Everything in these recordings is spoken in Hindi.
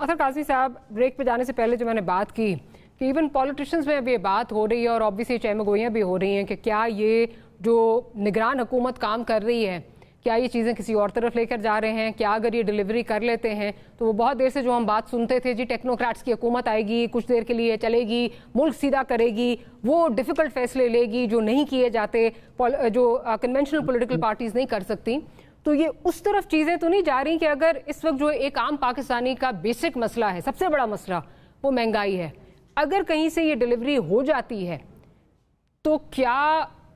अतर काज़मी साहब, ब्रेक पे जाने से पहले जो मैंने बात की कि इवन पॉलिटिशियंस में अभी ये बात हो रही है और ऑब्वियसली चहमगोइयाँ भी हो रही हैं कि क्या ये जो निगरान हुकूमत काम कर रही है, क्या ये चीज़ें किसी और तरफ लेकर जा रहे हैं? क्या अगर ये डिलीवरी कर लेते हैं तो वो बहुत देर से जो हम बात सुनते थे, जी टेक्नोक्रेट्स की हुकूमत आएगी, कुछ देर के लिए चलेगी, मुल्क सीधा करेगी, वो डिफ़िकल्ट फैसले लेगी जो नहीं किए जाते, जो कन्वेंशनल पॉलिटिकल पार्टीज़ नहीं कर सकती। तो ये उस तरफ चीज़ें तो नहीं जा रही कि अगर इस वक्त जो एक आम पाकिस्तानी का बेसिक मसला है, सबसे बड़ा मसला वो महंगाई है, अगर कहीं से ये डिलीवरी हो जाती है तो क्या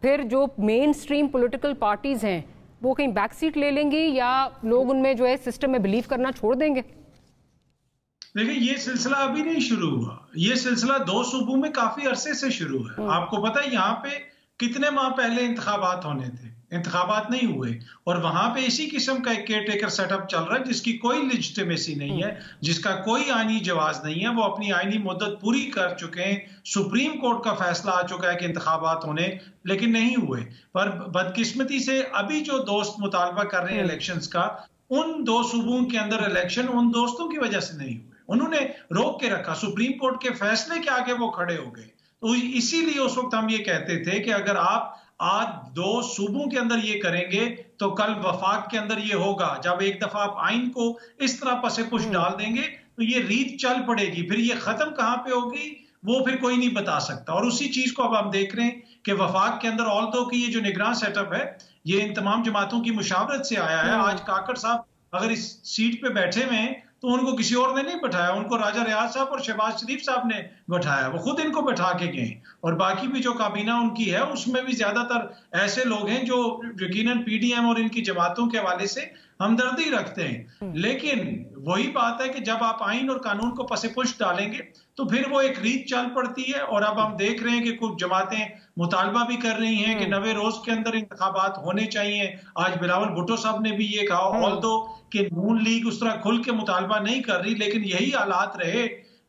फिर जो मेन स्ट्रीम पॉलिटिकल पार्टीज़ हैं वो कहीं बैक सीट ले लेंगी या लोग उनमें जो है सिस्टम में बिलीव करना छोड़ देंगे? देखिए, ये सिलसिला अभी नहीं शुरू हुआ, ये सिलसिला 2 सूबों में काफी अरसे से शुरू है। आपको पता है यहाँ पे कितने माह पहले इंतखाबात होने थे, इंतखाबात नहीं हुए, और वहां पे इसी किस्म का एक केयर टेकर सेटअप चल रहा है जिसकी कोई लेजिटिमेसी नहीं है, जिसका कोई आईनी जवाज नहीं है। वो अपनी आईनी मुद्दत पूरी कर चुके हैं, सुप्रीम कोर्ट का फैसला आ चुका है कि इंतखाबात होने, लेकिन नहीं हुए। पर बदकिस्मती से अभी जो दोस्त मुतालबा कर रहे हैं इलेक्शंस का, उन 2 सूबों के अंदर इलेक्शन उन दोस्तों की वजह से नहीं हुए, उन्होंने रोक के रखा, सुप्रीम कोर्ट के फैसले के आगे वो खड़े हो गए। तो इसीलिए उस वक्त हम ये कहते थे कि अगर आप आज 2 सूबों के अंदर ये करेंगे तो कल वफाक के अंदर ये होगा। जब एक दफा आप आइन को इस तरह पसे पुश डाल देंगे तो ये रीत चल पड़ेगी, फिर ये खत्म कहां पे होगी वो फिर कोई नहीं बता सकता। और उसी चीज को अब हम देख रहे हैं कि वफाक के अंदर ऑल दो की ये जो निगरान सेटअप है ये इन तमाम जमातों की मुशावरत से आया है। आज काकड़ साहब अगर इस सीट पे बैठे हुए हैं तो उनको किसी और ने नहीं बैठाया, उनको राजा रियाज साहब और शहबाज शरीफ साहब ने बैठाया, वो खुद इनको बैठा के गए। और बाकी भी जो काबीना उनकी है उसमें भी ज्यादातर ऐसे लोग हैं जो यकीनन पीडीएम और इनकी जमातों के हवाले से हमदर्दी रखते हैं। लेकिन वही बात है कि जब आप आइन और कानून को पसे पुश डालेंगे तो फिर वो एक रीत चल पड़ती है। और अब हम देख रहे हैं कि कुछ जमातें मुतालबा भी कर रही हैं कि 90 रोज के अंदर इंतखाबात होने चाहिए। आज बिलावल भुट्टो साहब ने भी ये कहा, ऑल दो कि नून लीग उस तरह खुल के मुतालबा नहीं कर रही, लेकिन यही हालात रहे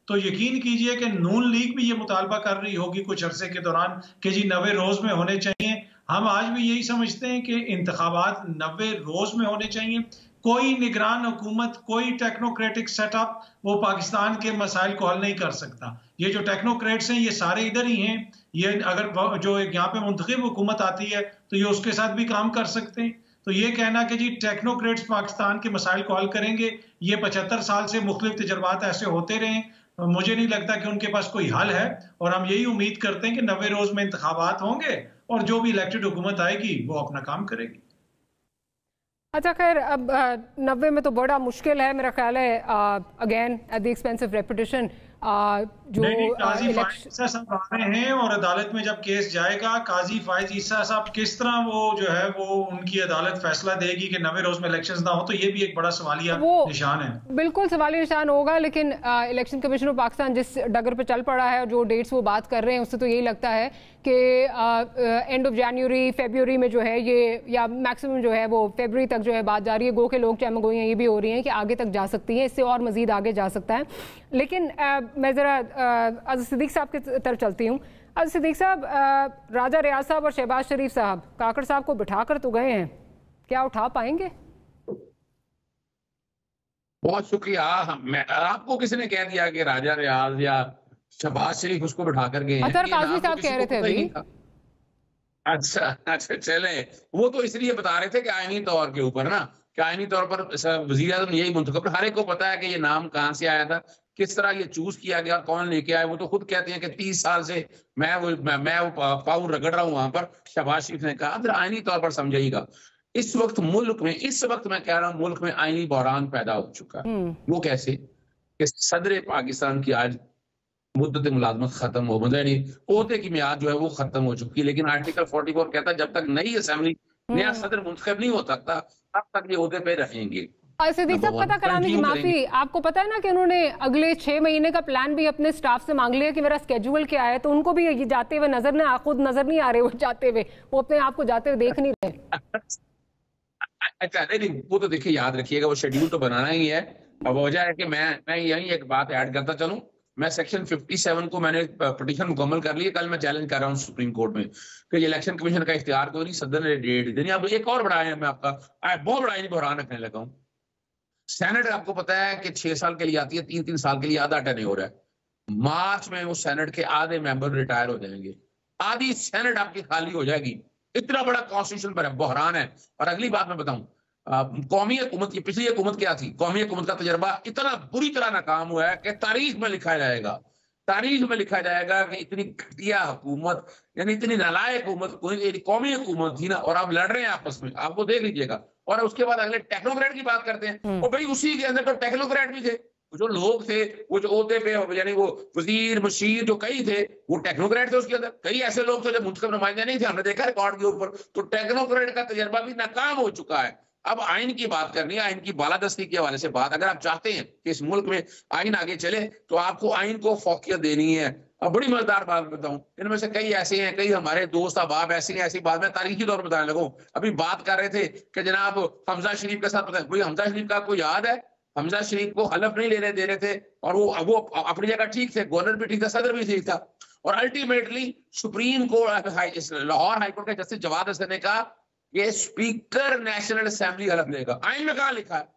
तो यकीन कीजिए कि नून लीग भी ये मुतालबा कर रही होगी कुछ अरसे के दौरान कि जी 90 रोज में होने चाहिए। हम आज भी यही समझते हैं कि इंतखाबात 90 रोज में होने चाहिए। कोई निगरान हुकूमत, कोई टेक्नोक्रेटिक सेटअप वो पाकिस्तान के मसाइल को हल नहीं कर सकता। ये जो टेक्नोक्रेट्स हैं ये सारे इधर ही हैं। ये अगर जो यहाँ पे मुंतखब हुकूमत आती है तो ये उसके साथ भी काम कर सकते हैं। तो ये कहना कि जी टेक्नोक्रेट्स पाकिस्तान के मसाइल को हल करेंगे, ये 75 साल से मुख्तलिफ तजर्बात ऐसे होते रहे, मुझे नहीं लगता कि उनके पास कोई हल है। और हम यही उम्मीद करते हैं कि 90 रोज में इंतखाबात होंगे और जो भी इलेक्टेड हुकूमत आएगी वो अपना काम करेगी। अच्छा, खैर अब 90 में तो बड़ा मुश्किल है मेरा ख्याल है, again at the expense of reputation. जो काजी फाइज ईसा साहब आ रहे हैं और अदालत में जब केस जाएगा, काजी फाइज ईसा साहब किस तरह वो जो है वो उनकी अदालत फैसला देगी कि 90 रोज में इलेक्शंस ना हो, तो ये भी एक बड़ा सवालिया निशान है। बिल्कुल सवालिया निशान होगा। लेकिन इलेक्शन कमीशन ऑफ पाकिस्तान जिस डगर पे चल पड़ा है और जो डेट्स वो बात कर रहे हैं उससे तो यही लगता है कि एंड ऑफ जनवरी फरवरी में जो है ये, या मैक्सिमम जो है वो फरवरी तक जो है बात जा रही है। गो के लोग चहमगोइयाँ ये भी हो रही हैं कि आगे तक जा सकती हैं, इससे और मजीद आगे जा सकता है। लेकिन मैं ज़रा अज़ीज़ सिद्दीक साहब की तरफ चलती हूँ। अज़ीज़ सिद्दीक साहब, राजा रियाज साहब और शहबाज शरीफ साहब काकड़ साहब को बिठा कर तो गए हैं, क्या उठा पाएंगे? बहुत शुक्रिया। आपको किसने कह दिया कि राजा रियाज या शहबाज शरीफ उसको बिठा कर गए हैं? अतर काज़मी साहब कह रहे थे अभी। अच्छा चले, वो तो इसलिए बता रहे थे कि आईनी तौर के ऊपर ना, कि आईनी तौर पर वज़ीर आज़म यही मुंतखब, हर एक को पता है कि ये नाम कहाँ से आया था, किस तरह ये चूज किया गया, कौन लेके आया। वो तो खुद कहते हैं कि 30 साल से मैं वो पाँव रगड़ रहा हूँ वहां पर। शहबाज शरीफ ने कहा फिर आईनी तौर पर समझाइएगा, इस वक्त मुल्क में, इस वक्त मैं कह रहा हूँ मुल्क में आईनी बहरान पैदा हो चुका है। वो कैसे कि सदर पाकिस्तान की आज मुद्दत मुलाजमत खत्म हो, मतलब ओहदे की मियाद जो है वो खत्म हो चुकी है। लेकिन आर्टिकल 44 कहता है जब तक नई असेंबली, नया सदर मुंतखब नहीं हो सकता तब तक ये ओहदे पे रहेंगे। सिद्दीक साहब, पता कराने की माफी, आपको पता है ना कि उन्होंने अगले 6 महीने का प्लान भी अपने स्टाफ से मांग लिया कि मेरा स्केड्यूल क्या है, तो उनको भी ये जाते हुए खुद नजर नहीं आ रहे, वो जाते हुए, वो अपने आप को जाते हुए देख नहीं रहे। अच्छा नहीं, वो तो देखिए याद रखिएगा वो शेड्यूल तो बनाना ही है। अब वजह है कि मैं यही एक बात ऐड करता चलूं, मैं सेक्शन 57 को मैंने पिटीशन मुकम्मल कर ली है। कल मैं चैलेंज कर रहा हूँ सुप्रीम कोर्ट में कि इलेक्शन कमीशन का इख्तियार कोई नहीं, सदर ने डेट देनी। अब एक और बड़ा है, मैं आपका बहुत बड़ा बहरान रखने लगा हूँ। सेनेट आपको पता है कि 6 साल के लिए आती है, 3-3 साल के लिए आधा टेन्योर है। मार्च में वो सेनेट के आधे मेंबर रिटायर हो जाएंगे, आधी सेनेट आपकी खाली हो जाएगी। इतना बड़ा कॉन्स्टिट्यूशन पर बहरान है। और अगली बात मैं बताऊं, कौमी हुकूमत की पिछली हुकूमत क्या थी, कौमी हुकूमत का तजर्बा इतना बुरी तरह नाकाम हुआ है कि तारीख में लिखा जाएगा, तारीख में लिखा जाएगा कि इतनी घटिया हुकूमत, यानी इतनी नालायक हुकूमत कोई कौमी हुकूमत थी ना, और आप लड़ रहे हैं आपस में, आपको देख लीजिएगा। और उसके बाद अगले टेक्नोक्रेट की बात करते हैं, और भाई उसी के अंदर तो टेक्नोक्रेट भी थे, जो लोग थे वो जो ओहदे पे, यानी वो वजीर मशीर जो कई थे वो टेक्नोक्रेट थे। उसके अंदर कई ऐसे लोग थे जो मुंतखब नुमाइंदे नहीं थे, हमने देखा रिकॉर्ड के ऊपर। तो टेक्नोक्रेट का तजर्बा भी नाकाम हो चुका है। अब आइन की बात करनी है, आइन की बालादस्ती के हवाले से बात, अगर आप चाहते हैं कि इस मुल्क में आइन आगे चले तो आपको आइन को फौकियत देनी है। अब बड़ी मजेदार बात बताऊं, इनमें से कई ऐसे हैं, कई हमारे दोस्त अहबाब ऐसे हैं, ऐसी बात मैं तारीखी तौर पर बताने लगूं। अभी बात कर रहे थे कि जनाब हमजा शरीफ के साथ, कोई हमजा शरीफ का आपको याद है? हमजा शरीफ को हलफ नहीं लेने दे रहे थे, और वो अपनी जगह ठीक थे, गवर्नर भी ठीक था, सदर भी ठीक था, और ultimately supreme court Lahore high court के जस्टिस जवाद हसन ने कहा कि स्पीकर नेशनल असेंबली हलफ लेगा। आइन में कहा लिखा है?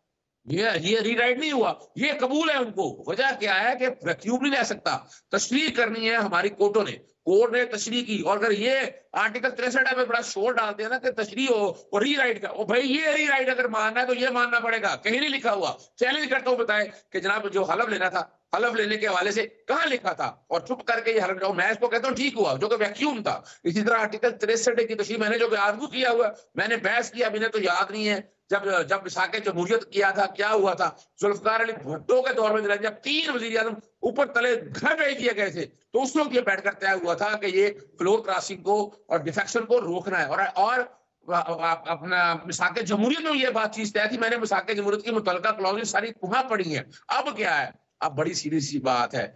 ये रीराइट नहीं हुआ, ये कबूल है उनको। वजह क्या है कि वैक्यूम नहीं ले सकता, तशरीह करनी है हमारी कोर्टों ने, कोर्ट ने तशरीह की। और अगर ये आर्टिकल 63 में बड़ा शोर डालते हैं ना कि तशरीह हो और रीराइट का, ओ भाई ये रीराइट अगर मानना है तो ये मानना पड़ेगा, कहीं नहीं लिखा हुआ। चैलेंज करता हूं, बताएं कि जनाब जो हलफ लेना था, हलफ लेने के हवाले से कहां लिखा था, और चुप करके ये हलफ जाओ। मैं इसको कहता हूं ठीक हुआ, जो कि वैक्यूम था। इसी तरह आर्टिकल 63 की तशरीह मैंने जो आर्गू किया हुआ, मैंने बहस किया, मैंने तो याद नहीं है जब मिसाके जमहूरियत किया था क्या हुआ था, जुल्फकार अली भुट्टो के दौर में, जब 3 वजीर आजम ऊपर तले घर भेज दिए गए थे, तो उस वक्त ये बैठकर तय हुआ था कि ये फ्लोर क्रॉसिंग को और डिफेक्शन को रोकना है। और अपना मिसाके जमहूरियत में ये बात चीज तय थी। मैंने मिसाके जमहूरियत की मुतलका क्लॉजेस सारी वहां पढ़ी है। अब क्या है, अब बड़ी सीधी सी बात है,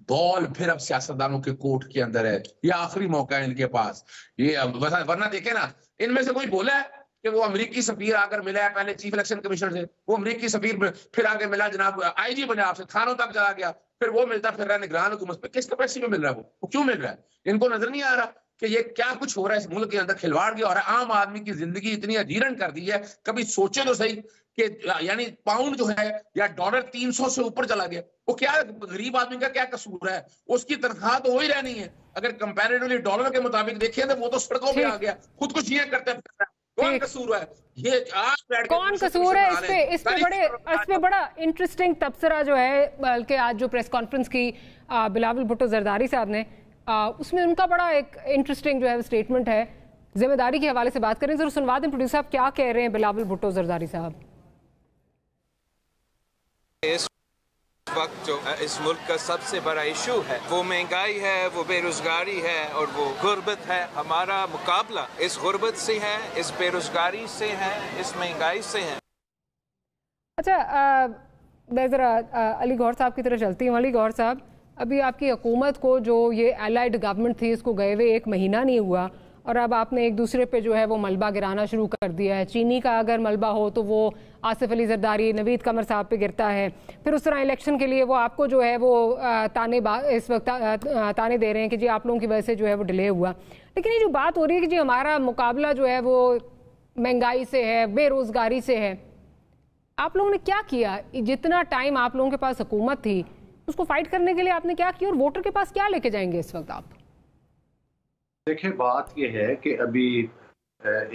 बॉल फिर अब सियासतदानों के कोर्ट के अंदर है। ये आखिरी मौका है इनके पास। ये वरना देखे ना, इनमें से कोई बोला है कि वो अमेरिकी सफीर आकर मिला है पहले चीफ इलेक्शन कमीशनर से, वो अमेरिकी सफीर फिर आके मिला जनाब आईजी पंजाब से, थानों तक चला गया, फिर वो मिलता फिर रहा है निगरान हुकूमत पे। किस कैपेसिटी में मिल रहा है वो क्यों मिल रहा है? इनको नजर नहीं आ रहा कि ये क्या कुछ हो रहा है इस मुल्क के अंदर, खिलवाड़ किया हो रहा है। आम आदमी की जिंदगी इतनी अजीरन कर दी है, कभी सोचे तो सही कि यानी पाउंड जो है या डॉलर 300 से ऊपर चला गया, वो क्या गरीब आदमी का क्या कसूर है? उसकी तनख्वाह तो वही रहनी है। अगर कंपैरेटिवली डॉलर के मुताबिक देखें तो वो तो सड़कों पे आ गया, खुदकुशियां करते हैं। कौन कसूर है? ये आज कौन कसूर है? इस पे बड़ा इंटरेस्टिंग तबसरा जो है, बल्कि आज जो प्रेस कॉन्फ्रेंस की बिलावल भुट्टो जरदारी साहब ने, उसमें उनका बड़ा एक इंटरेस्टिंग जो है स्टेटमेंट है। जिम्मेदारी के हवाले से बात करें, जरूर सुनवा दें प्रोड्यूसर साहब क्या कह रहे हैं बिलावल भुट्टो जरदारी साहब। इस वक्त जो इस मुल्क का सबसे बड़ा इशू है वो महंगाई है, वो बेरोजगारी है और वो गुर्बत है। हमारा मुकाबला इस गुर्बत से है, इस बेरोजगारी से है, इस महंगाई से है। अच्छा, मैं ज़रा अली गौहर साहब की तरफ चलती हूँ। अली गौहर साहब, अभी आपकी हुकूमत को जो ये एलाइड गवर्नमेंट थी इसको गए हुए 1 महीना नहीं हुआ, और अब आपने एक दूसरे पे जो है वो मलबा गिराना शुरू कर दिया है। चीनी का अगर मलबा हो तो वो आसिफ अली जरदारी, नवीद कमर साहब पे गिरता है। फिर उस तरह इलेक्शन के लिए वो आपको जो है वो इस वक्त ताने दे रहे हैं कि जी आप लोगों की वजह से जो है वो डिले हुआ। लेकिन ये जो बात हो रही है कि जी हमारा मुकाबला जो है वो महंगाई से है, बेरोजगारी से है, आप लोगों ने क्या किया? जितना टाइम आप लोगों के पास हुकूमत थी उसको फाइट करने के लिए आपने क्या किया, और वोटर के पास क्या लेके जाएंगे इस वक्त आप? देखिए, बात यह है कि अभी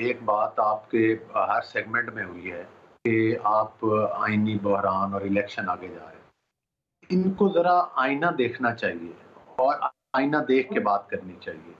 एक बात आपके हर सेगमेंट में हुई है कि आप आईनी बहरान और इलेक्शन आगे जा रहे हैं। इनको ज़रा आईना देखना चाहिए और आईना देख के बात करनी चाहिए।